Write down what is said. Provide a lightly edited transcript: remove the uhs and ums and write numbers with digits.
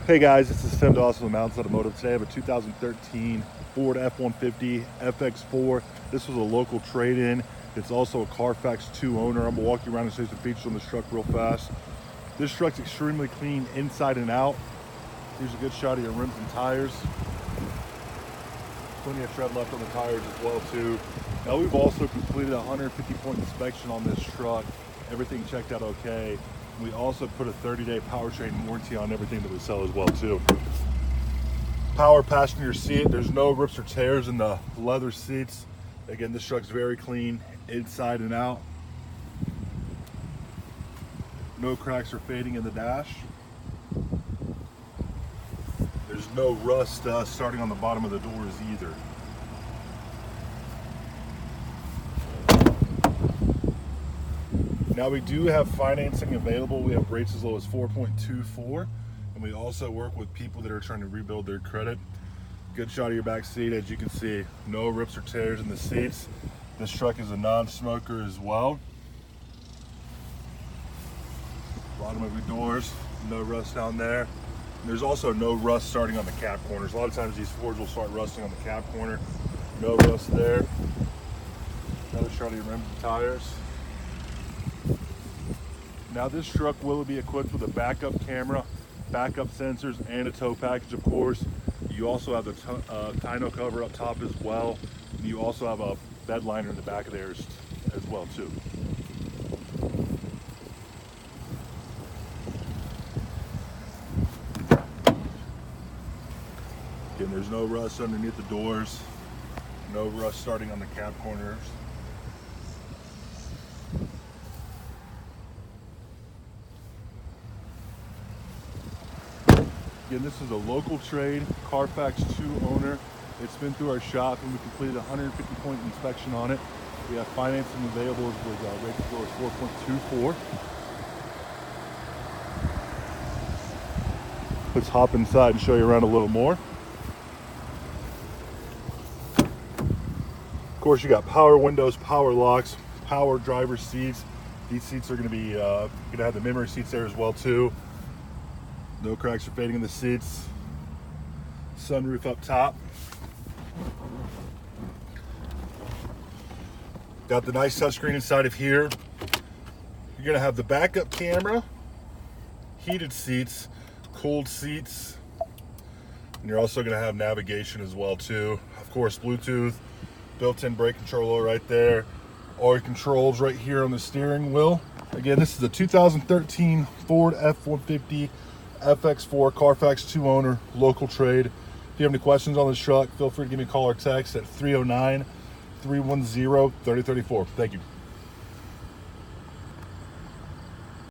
Hey guys, this is Tim Dawson with Mountains Automotive. Today I have a 2013 Ford F-150 FX4. This was a local trade-in. It's also a Carfax 2 owner. I'm gonna walk you around and show you some features on this truck real fast. This truck's extremely clean inside and out. Here's a good shot of your rims and tires. Plenty of tread left on the tires as well too. Now we've also completed a 150-point inspection on this truck. Everything checked out okay. We also put a 30-day powertrain warranty on everything that we sell as well too. Power passenger seat. There's no rips or tears in the leather seats. Again, this truck's very clean inside and out. No cracks or fading in the dash. There's no rust starting on the bottom of the doors either. Now we do have financing available. We have rates as low as 4.24, and we also work with people that are trying to rebuild their credit. Good shot of your back seat. As you can see, no rips or tears in the seats. This truck is a non-smoker as well. Bottom of your doors, no rust down there. There's also no rust starting on the cab corners. A lot of times these Fords will start rusting on the cab corner. No rust there. Another shot of your rims and tires. Now this truck will be equipped with a backup camera, backup sensors, and a tow package, of course. You also have the tonneau cover up top as well. And you also have a bed liner in the back of there as well too. Again, there's no rust underneath the doors, no rust starting on the cab corners. Again, this is a local trade, Carfax 2 owner. It's been through our shop and we completed a 150-point inspection on it. We have financing available with rate as low as 4.24. Let's hop inside and show you around a little more. Of course, you got power windows, power locks, power driver seats. These seats are going to be going to have the memory seats there as well too. No cracks or fading in the seats. Sunroof up top. Got the nice touchscreen inside of here. You're going to have the backup camera, heated seats, cooled seats, and you're also going to have navigation as well too. Of course, Bluetooth, built-in brake controller right there. All your controls right here on the steering wheel. Again, this is a 2013 Ford F-150 FX4 Carfax 2 owner, local trade. If you have any questions on this truck, feel free to give me a call or text at 309-310-3034. Thank you.